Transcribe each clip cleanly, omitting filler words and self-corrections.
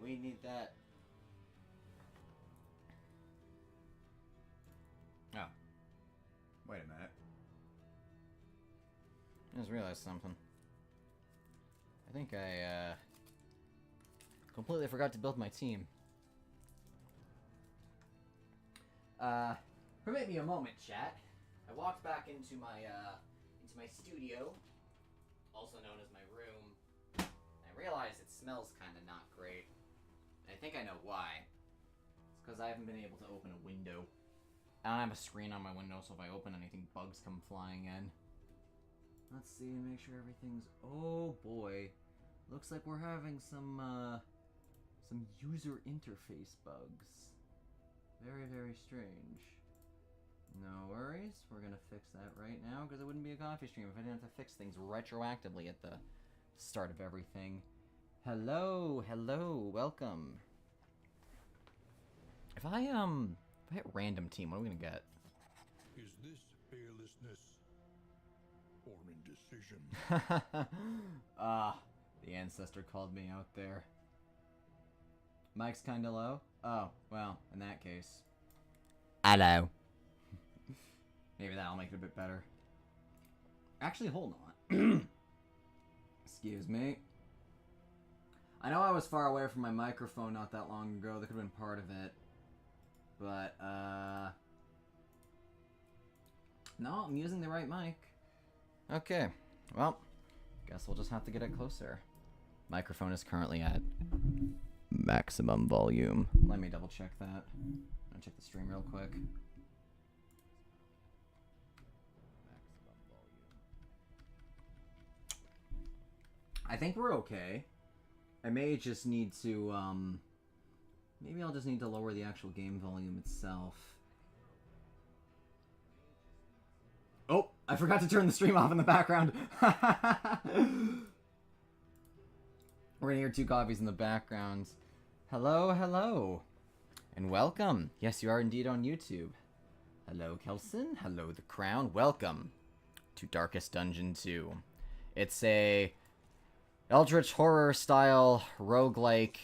We need that. Oh. Wait a minute. I just realized something. I think I, completely forgot to build my team. Permit me a moment, chat. I walked back into my studio, also known as my room. I realized it smells kind of not great. I think I know why. It's because I haven't been able to open a window. I don't have a screen on my window, so if I open anything, bugs come flying in. Let's see, make sure everything's... Oh boy. Looks like we're having some user interface bugs. Very, very strange. No worries, we're gonna fix that right now, because it wouldn't be a coffee stream if I didn't have to fix things retroactively at the start of everything. Hello, welcome. If I hit random team, what are we gonna get? Is this fearlessness or indecision? The ancestor called me out there. Mike's kinda low? Oh, well, in that case. Hello. Maybe that'll make it a bit better. Actually, hold on. Excuse me. I know I was far away from my microphone not that long ago. That could have been part of it. But, no, I'm using the right mic. Okay. Well, guess we'll just have to get it closer. Microphone is currently at maximum volume. Let me double check that. I'll check the stream real quick. I think we're okay. I may just need to, maybe I'll just need to lower the actual game volume itself. Oh, I forgot to turn the stream off in the background. We're gonna hear two coffees in the background. Hello, and welcome. Yes, you are indeed on YouTube. Hello, Kelson. Hello, The Crown. Welcome to Darkest Dungeon 2. It's a eldritch horror style roguelike.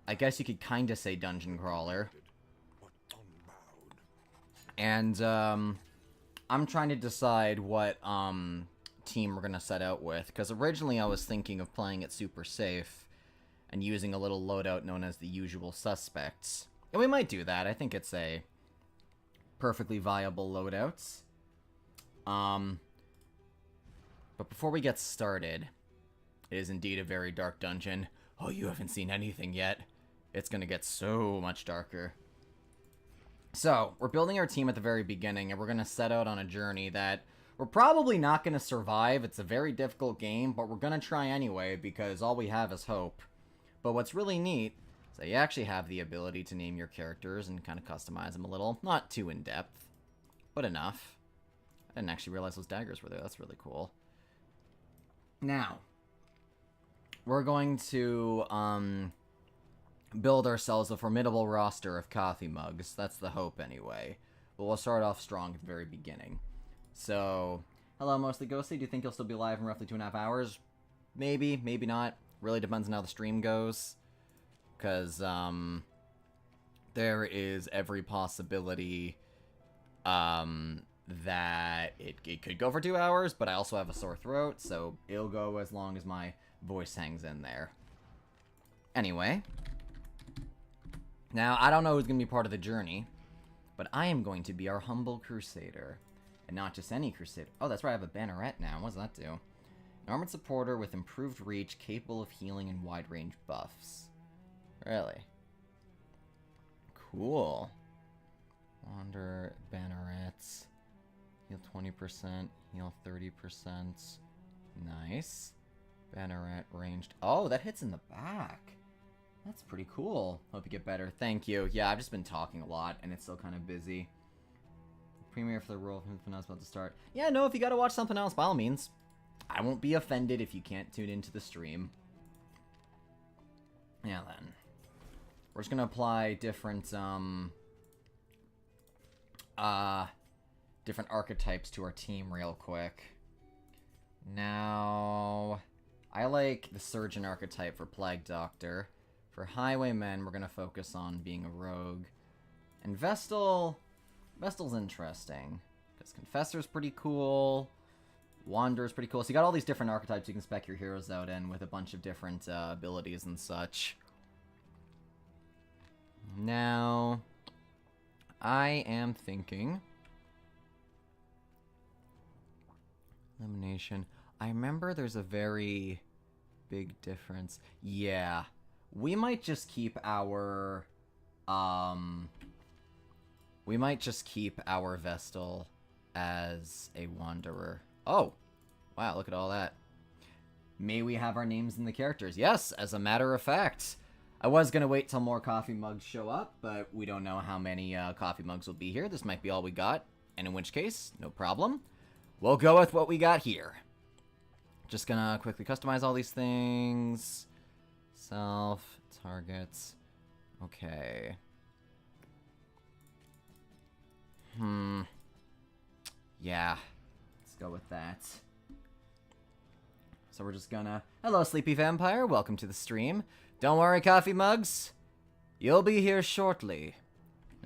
I guess you could kinda say dungeon crawler. And I'm trying to decide what team we're gonna set out with, because originally I was thinking of playing it super safe and using a little loadout known as the usual suspects. And we might do that. I think it's a perfectly viable loadout. But before we get started, it is indeed a very dark dungeon. Oh, you haven't seen anything yet. It's gonna get so much darker. So, we're building our team at the very beginning, and we're gonna set out on a journey that we're probably not gonna survive. It's a very difficult game, but we're gonna try anyway, because all we have is hope. But what's really neat is that you actually have the ability to name your characters and kind of customize them a little. Not too in-depth, but enough. I didn't actually realize those daggers were there. That's really cool. Now, we're going to build ourselves a formidable roster of coffee mugs. That's the hope, anyway. But we'll start off strong at the very beginning. So, hello, Mostly Ghostly. Do you think you'll still be live in roughly 2.5 hours? Maybe, maybe not. Really depends on how the stream goes. Because, there is every possibility that it could go for 2 hours, but I also have a sore throat, so it'll go as long as my voice hangs in there. Anyway. Now, I don't know who's going to be part of the journey, but I am going to be our humble crusader. And not just any crusader. Oh, that's right, I have a banneret now. What does that do? An armored supporter with improved reach, capable of healing and wide-range buffs. Really? Cool. Wander, bannerets. Heal 20%, heal 30%. Nice. Banneret ranged. Oh, that hits in the back. That's pretty cool. Hope you get better. Thank you. Yeah, I've just been talking a lot, and it's still kind of busy. Premiere for the role of something else about to start. Yeah, no, if you gotta watch something else, by all means. I won't be offended if you can't tune into the stream. Yeah, then. We're just gonna apply different, different archetypes to our team real quick. Now, I like the Surgeon archetype for Plague Doctor. For Highwaymen, we're going to focus on being a rogue. And Vestal's interesting. Because Confessor's pretty cool. Wanderer's pretty cool. So you got all these different archetypes you can spec your heroes out in with a bunch of different abilities and such. Now, I am thinking... Elimination. I remember there's a very big difference. Yeah. We might just keep our... We might just keep our Vestal as a Wanderer. Oh! Wow, look at all that. May we have our names in the characters? Yes, as a matter of fact. I was going to wait till more coffee mugs show up, but we don't know how many coffee mugs will be here. This might be all we got, and in which case, no problem. We'll go with what we got here. Just gonna quickly customize all these things. Self, targets. Okay. Yeah. Let's go with that. So we're just gonna... Hello, Sleepy Vampire. Welcome to the stream. Don't worry, coffee mugs. You'll be here shortly.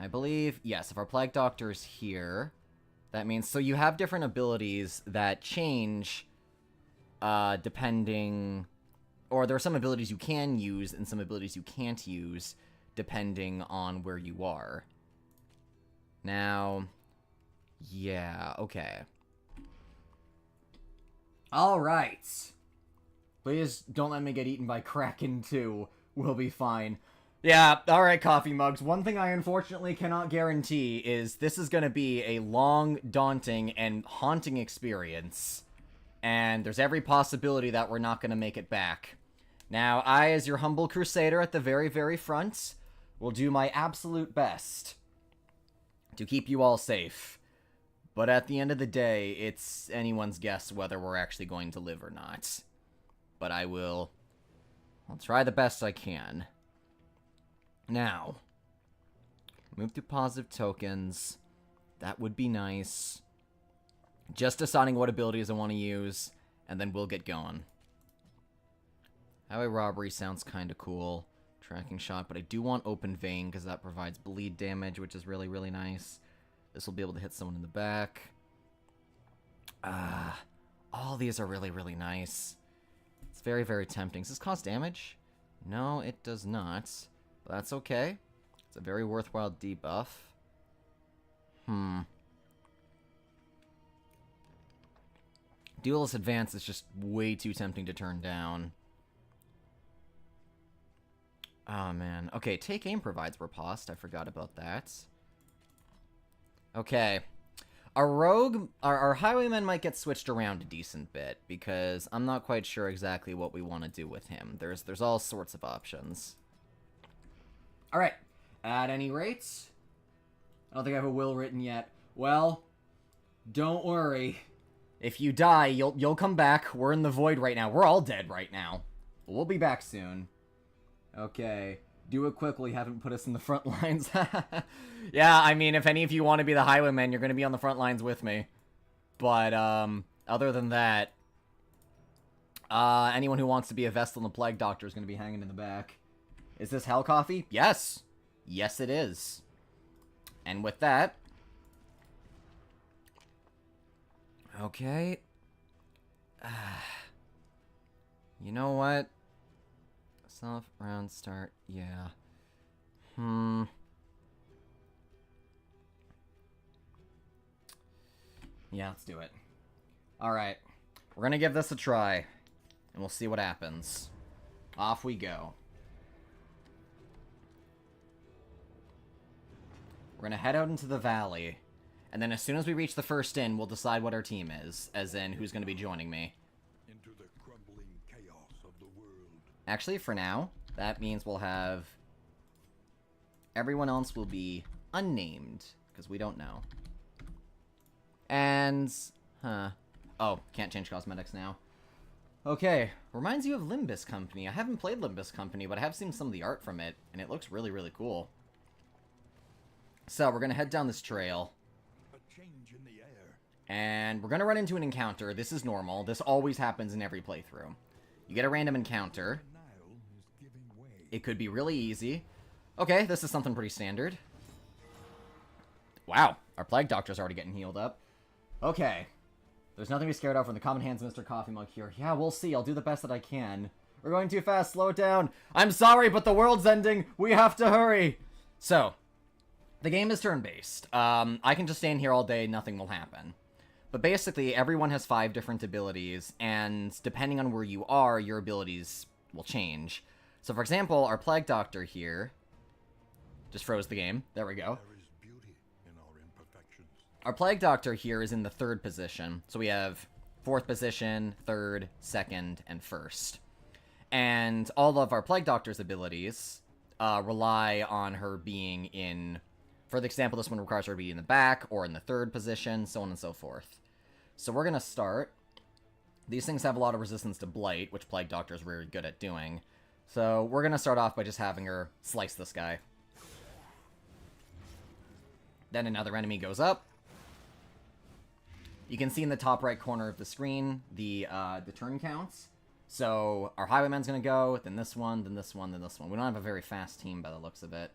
I believe... Yes, if our Plague Doctor is here... That means... So you have different abilities that change... depending... Or there are some abilities you can use and some abilities you can't use depending on where you are. Now... Yeah, okay. Alright. Please don't let me get eaten by Kraken 2. We'll be fine. Yeah, alright, coffee mugs. One thing I unfortunately cannot guarantee is this is going to be a long, daunting, and haunting experience. And there's every possibility that we're not going to make it back. Now, I, as your humble crusader at the very, very front, will do my absolute best to keep you all safe. But at the end of the day, it's anyone's guess whether we're actually going to live or not. But I'll try the best I can. Now, move to positive tokens. That would be nice. Just deciding what abilities I want to use, and then we'll get going. Highway robbery sounds kind of cool. Tracking shot, but I do want open vein because that provides bleed damage, which is really, really nice. This will be able to hit someone in the back. All these are really, really nice. It's very, very tempting. Does this cost damage? No, it does not. But that's okay. It's a very worthwhile debuff. Duelist Advance is just way too tempting to turn down. Oh, man. Okay, Take Aim provides riposte. I forgot about that. Okay. Our rogue... Our highwayman might get switched around a decent bit, because I'm not quite sure exactly what we want to do with him. There's all sorts of options. Alright. At any rate... I don't think I have a will written yet. Well, don't worry. If you die, you'll come back. We're in the void right now. We're all dead right now. We'll be back soon. Okay. Do it quickly. Haven't put us in the front lines. Yeah, I mean, if any of you want to be the highwaymen, you're going to be on the front lines with me. But, other than that, anyone who wants to be a Vestal and the Plague Doctor is going to be hanging in the back. Is this Hell Coffee? Yes. Yes, it is. And with that... Okay. You know what? Self round start, yeah. Yeah, let's do it. Alright. We're gonna give this a try. And we'll see what happens. Off we go. We're gonna head out into the valley. And then as soon as we reach the first inn, we'll decide what our team is. As in, who's gonna be joining me. Into the crumbling chaos of the world. Actually, for now, that means we'll have... Everyone else will be unnamed, because we don't know. And... Oh, can't change cosmetics now. Okay, reminds you of Limbus Company. I haven't played Limbus Company, but I have seen some of the art from it, and it looks really, really cool. So, we're gonna head down this trail. A change in the air. And we're gonna run into an encounter. This is normal. This always happens in every playthrough. You get a random encounter. it could be really easy. Okay, this is something pretty standard. Wow, our Plague Doctor's already getting healed up. Okay. There's nothing to be scared of from the common hands of Mr. Coffee Mug here. Yeah, we'll see. I'll do the best that I can. We're going too fast. Slow it down. I'm sorry, but the world's ending. We have to hurry. So, the game is turn-based. I can just stand here all day. Nothing will happen. But basically, everyone has 5 different abilities, and depending on where you are, your abilities will change. So, for example, our Plague Doctor here just froze the game. There we go. There is beauty in our imperfections. Our Plague Doctor here is in the 3rd position. So we have 4th position, 3rd, 2nd, and 1st. And all of our Plague Doctor's abilities rely on her being in... For the example, this one requires her to be in the back or in the 3rd position, so on and so forth. So we're going to start. These things have a lot of resistance to Blight, which Plague Doctor is very good at doing. So we're going to start off by just having her slice this guy. Then another enemy goes up. You can see in the top right corner of the screen the turn counts. So our Highwayman's going to go, then this one, then this one, then this one. We don't have a very fast team by the looks of it.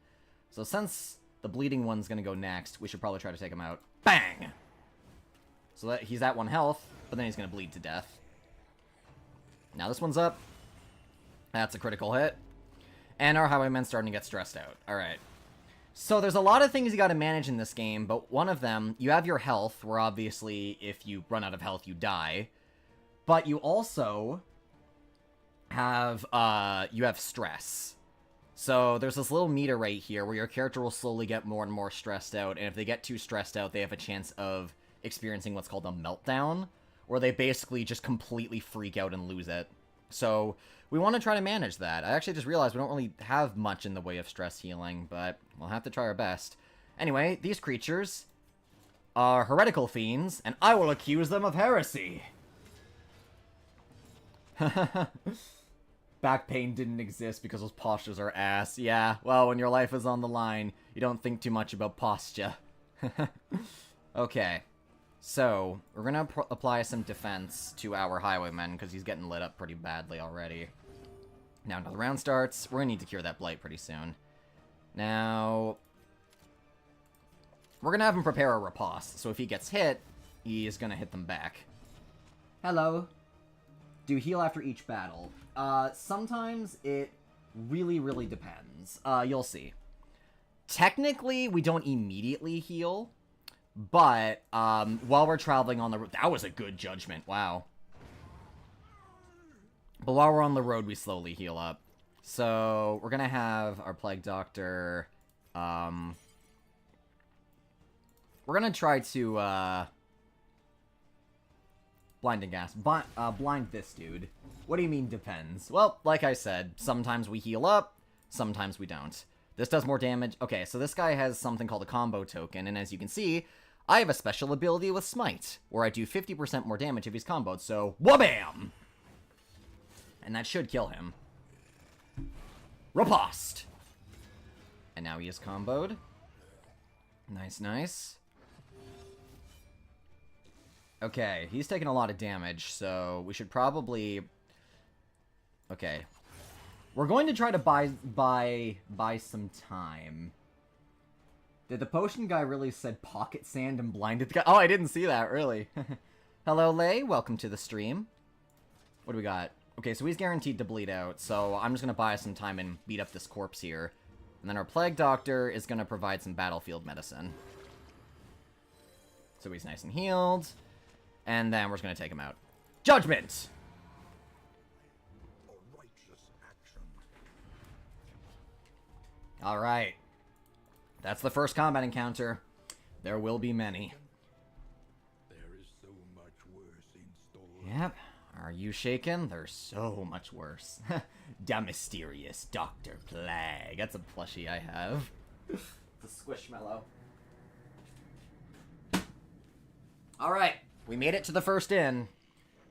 So since the bleeding one's going to go next, we should probably try to take him out. Bang! So that he's at 1 health, but then he's going to bleed to death. Now this one's up. That's a critical hit. And our Highwayman's starting to get stressed out. Alright. So there's a lot of things you gotta manage in this game, but one of them, you have your health, where obviously if you run out of health, you die. But you also have stress. So there's this little meter right here where your character will slowly get more and more stressed out, and if they get too stressed out, they have a chance of experiencing what's called a meltdown, where they basically just completely freak out and lose it. So we want to try to manage that. I actually just realized we don't really have much in the way of stress healing, but we'll have to try our best. Anyway, these creatures are heretical fiends, and I will accuse them of heresy. Back pain didn't exist because those postures are ass. Yeah, well, when your life is on the line, you don't think too much about posture. Okay. So, we're going to apply some defense to our Highwayman, because he's getting lit up pretty badly already. Now, until the round starts, we're going to need to cure that Blight pretty soon. Now, we're going to have him prepare a riposte, so if he gets hit, he is going to hit them back. Hello. Do heal after each battle. Sometimes it really, really depends. You'll see. Technically, we don't immediately heal. But, while we're traveling on the road... That was a good judgment, wow. But while we're on the road, we slowly heal up. So, we're gonna have our Plague Doctor, we're gonna try to, blind and gas. Blind this dude. What do you mean, depends? Well, like I said, sometimes we heal up, sometimes we don't. This does more damage. Okay, so this guy has something called a combo token, and as you can see... I have a special ability with Smite, where I do 50% more damage if he's comboed, so wha-bam! And that should kill him. Riposte! And now he is comboed. Nice, nice. Okay, he's taking a lot of damage, so we should probably... Okay. We're going to try to buy some time. Did the potion guy really said pocket sand and blinded the guy? Oh, I didn't see that, really. Hello, Lay. Welcome to the stream. What do we got? Okay, so he's guaranteed to bleed out, so I'm just going to buy some time and beat up this corpse here. And then our Plague Doctor is going to provide some battlefield medicine. So he's nice and healed. And then we're just going to take him out. Judgment! A righteous action. Alright. That's the first combat encounter. There will be many. There is so much worse in store. Yep. Are you shaken? There's so much worse. Da mysterious Dr. Plague. That's a plushie I have. It's a squishmallow. Alright. We made it to the first inn.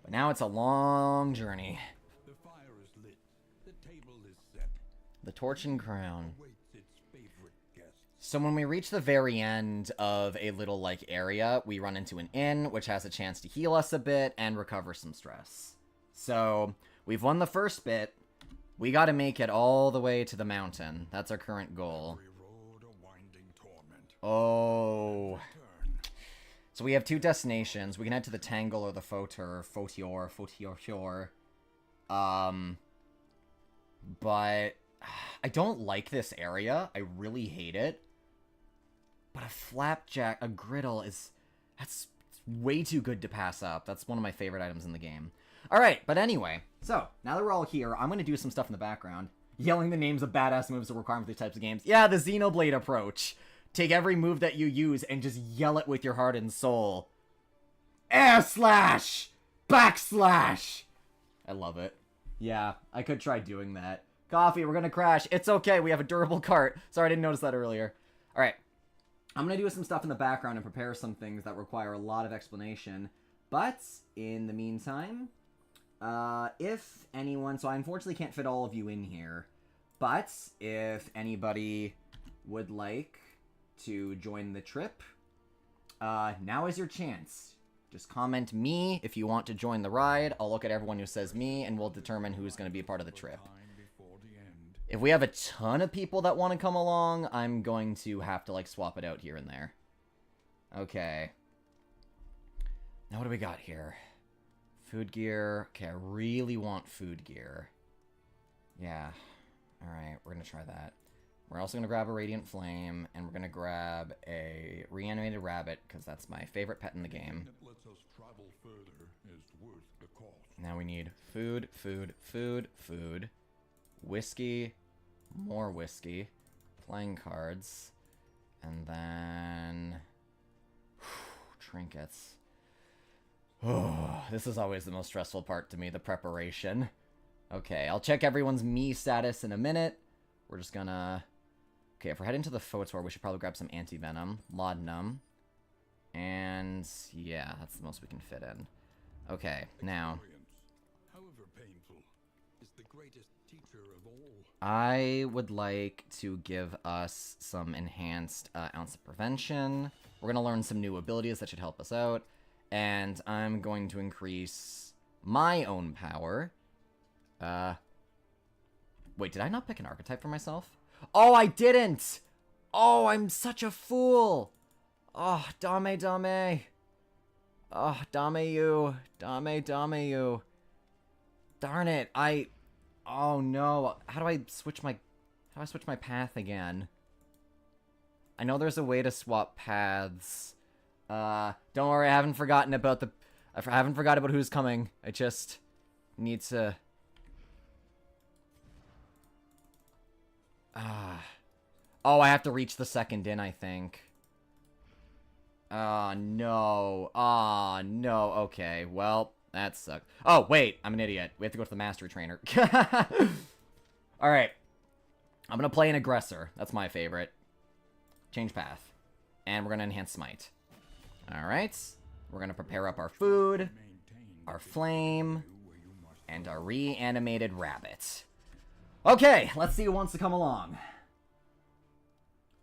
But now it's a long journey. The fire is lit. The table is set. The torch and crown. Waits its favorite guest. So when we reach the very end of a little, like, area, we run into an inn, which has a chance to heal us a bit and recover some stress. So, we've won the first bit. We gotta make it all the way to the mountain. That's our current goal. Every road a winding torment. Oh. Turn. So we have 2 destinations. We can head to the Tangle or the Fotior. But I don't like this area. I really hate it. But a griddle that's way too good to pass up. That's one of my favorite items in the game. Alright, but anyway. So, now that we're all here, I'm going to do some stuff in the background. Yelling the names of badass moves are required for these types of games. Yeah, the Xenoblade approach. Take every move that you use and just yell it with your heart and soul. Air slash! Backslash! I love it. Yeah, I could try doing that. Coffee, we're gonna crash. It's okay, we have a durable cart. Sorry, I didn't notice that earlier. Alright. I'm gonna do some stuff in the background and prepare some things that require a lot of explanation. But, in the meantime, if anyone... So I unfortunately can't fit all of you in here. But, if anybody would like to join the trip, now is your chance. Just comment me if you want to join the ride. I'll look at everyone who says me, and we'll determine who's going to be a part of the trip. If we have a ton of people that want to come along, I'm going to have to, like, swap it out here and there. Okay. Now what do we got here? Food gear. Okay, I really want food gear. Yeah. Alright, we're going to try that. We're also going to grab a Radiant Flame, and we're going to grab a reanimated rabbit, because that's my favorite pet in the game. Now we need food, food, food, food, whiskey, more whiskey, playing cards, and then trinkets. Oh, this is always the most stressful part to me, the preparation. Okay, I'll check everyone's me status in a minute. We're just gonna... Okay, if we're heading to the Fotor, we should probably grab some anti-venom, laudanum, and yeah, that's the most we can fit in. Okay, now... However painful, is the greatest teacher of all. I would like to give us some enhanced ounce of prevention. We're gonna learn some new abilities that should help us out. And I'm going to increase my own power. Wait, did I not pick an archetype for myself? Oh, I didn't! Oh, I'm such a fool! Oh, dame. Oh, dame you. Dame you. Darn it, oh no, how do I switch my path again? I know there's a way to swap paths. Don't worry, I haven't forgotten about who's coming. I just need to... Oh, I have to reach the second inn, I think. Oh, no. Oh, no. Okay, well, that sucks. Oh, wait, I'm an idiot. We have to go to the master trainer. Alright. I'm gonna play an aggressor. That's my favorite. Change path. And we're gonna enhance smite. Alright. We're gonna prepare up our food, our flame, and our reanimated rabbit. Okay, let's see who wants to come along.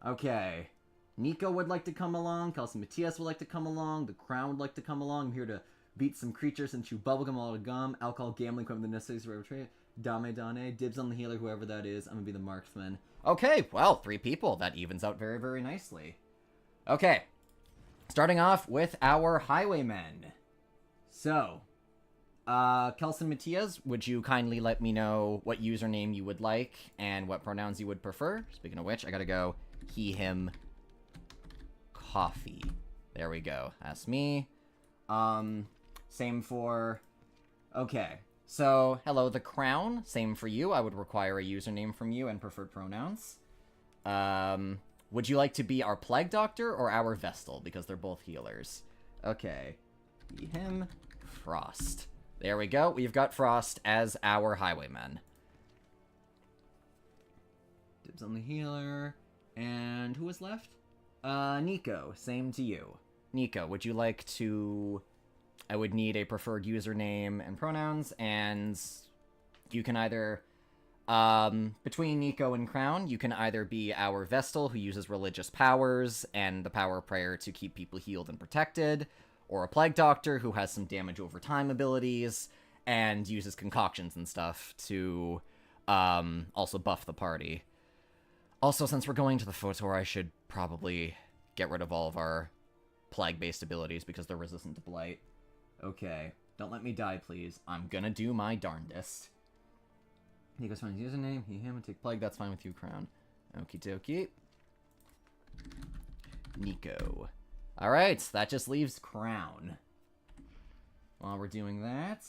Okay. Nico would like to come along. Kelsey Matthias would like to come along. The Crown would like to come along. I'm here to beat some creatures and chew bubblegum, a lot of gum. Alcohol, gambling, equipment, the necessities for every trade. Dame, dibs on the healer, whoever that is. I'm gonna be the marksman. Okay, well, 3 people. That evens out very, very nicely. Okay. Starting off with our highwaymen. So, Kelson Matias, would you kindly let me know what username you would like and what pronouns you would prefer? Speaking of which, I gotta go he, him, coffee. There we go. That's me. Same for... Okay. So, hello, the Crown. Same for you. I would require a username from you and preferred pronouns. Would you like to be our Plague Doctor or our Vestal? Because they're both healers. Okay. He, him, Frost. There we go. We've got Frost as our highwayman. Dibs on the healer. And who was left? Nico. Same to you. Nico, would you like to... I would need a preferred username and pronouns, and you can either... between Nico and Crown, you can either be our Vestal, who uses religious powers and the power of prayer to keep people healed and protected, or a Plague Doctor, who has some damage over time abilities, and uses concoctions and stuff to also buff the party. Also, since we're going to the Photor, I should probably get rid of all of our plague-based abilities because they're resistant to blight. Okay. Don't let me die, please. I'm gonna do my darndest. Nico's find his username. He, him, and take plague. That's fine with you, Crown. Okie dokie. Nico. Alright, that just leaves Crown. While we're doing that,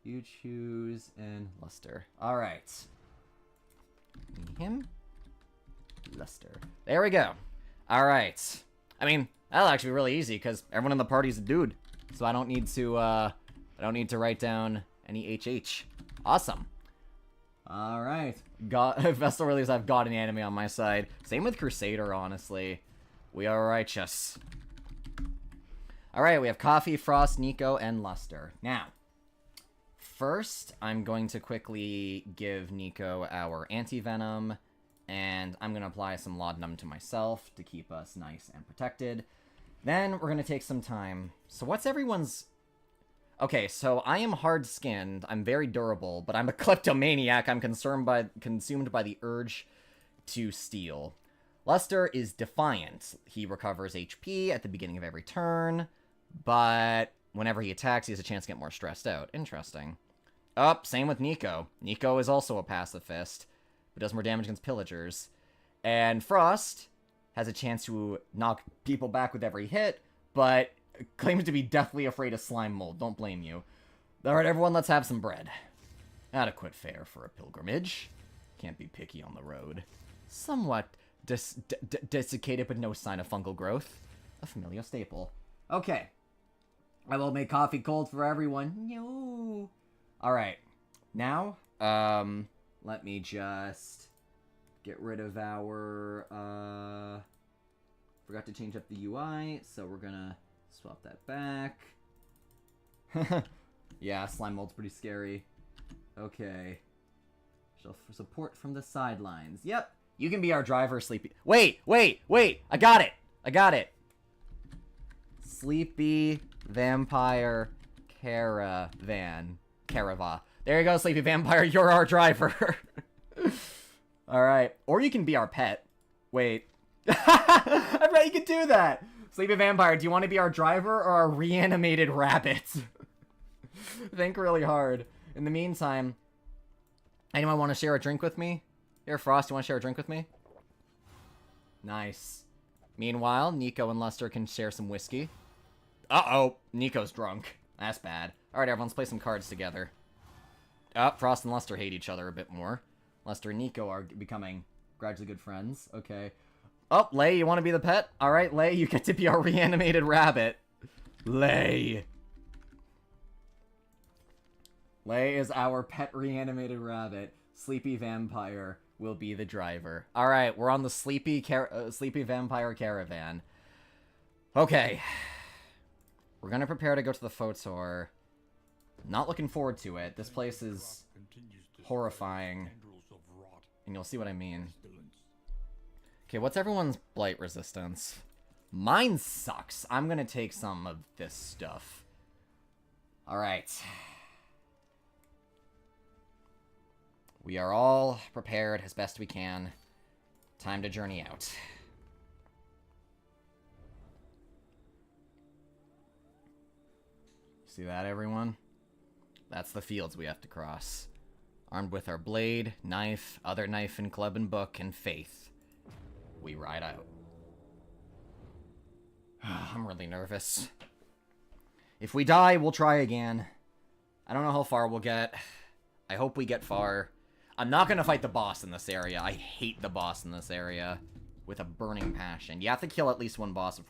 you choose and Luster. Alright. Him. Luster. There we go. Alright. I mean, that'll actually be really easy, because everyone in the party's a dude. So I don't need to write down any HH. Awesome. Alright. Vestal Reliefs, I've got an enemy on my side. Same with Crusader, honestly. We are righteous. Alright, we have Coffee, Frost, Nico, and Luster. Now, first, I'm going to quickly give Nico our anti-venom, and I'm going to apply some laudanum to myself to keep us nice and protected. Then, we're going to take some time. So what's everyone's... Okay, so I am hard-skinned, I'm very durable, but I'm a kleptomaniac. I'm consumed by the urge to steal. Luster is defiant. He recovers HP at the beginning of every turn, but whenever he attacks, he has a chance to get more stressed out. Interesting. Same with Nico. Nico is also a pacifist, but does more damage against pillagers. And Frost has a chance to knock people back with every hit, but claims to be deathly afraid of slime mold. Don't blame you. Alright, everyone, let's have some bread. Adequate fare for a pilgrimage. Can't be picky on the road. Somewhat desiccated, but no sign of fungal growth. A familiar staple. Okay. I will make coffee cold for everyone. No. Alright. Now, let me just get rid of our, forgot to change up the UI, so we're gonna swap that back. Yeah, slime mold's pretty scary. Okay. Shelf for support from the sidelines. Yep. You can be our driver, Sleepy. Wait! I got it! Sleepy Vampire Caravan. Carava. There you go, Sleepy Vampire. You're our driver. Alright. Or you can be our pet. Wait. I bet you could do that. Sleepy Vampire, do you want to be our driver or our reanimated rabbit? Think really hard. In the meantime, anyone want to share a drink with me? Here, Frost, you want to share a drink with me? Nice. Meanwhile, Nico and Luster can share some whiskey. Uh-oh, Nico's drunk. That's bad. Alright, everyone, let's play some cards together. Frost and Luster hate each other a bit more. Luster and Nico are becoming gradually good friends. Okay. Lay, you want to be the pet? Alright, Lay, you get to be our reanimated rabbit. Lay. Lay is our pet reanimated rabbit. Sleepy Vampire will be the driver. Alright, we're on the Sleepy Vampire Caravan. Okay. We're gonna prepare to go to the Photor. Not looking forward to it. This place is horrifying. And you'll see what I mean. Okay, what's everyone's blight resistance? Mine sucks. I'm gonna take some of this stuff. Alright. We are all prepared as best we can. Time to journey out. See that, everyone? That's the fields we have to cross. Armed with our blade, knife, other knife and club and book, and faith, we ride out. I'm really nervous. If we die, we'll try again. I don't know how far we'll get. I hope we get far. I'm not gonna fight the boss in this area. I hate the boss in this area with a burning passion. You have to kill at least one boss before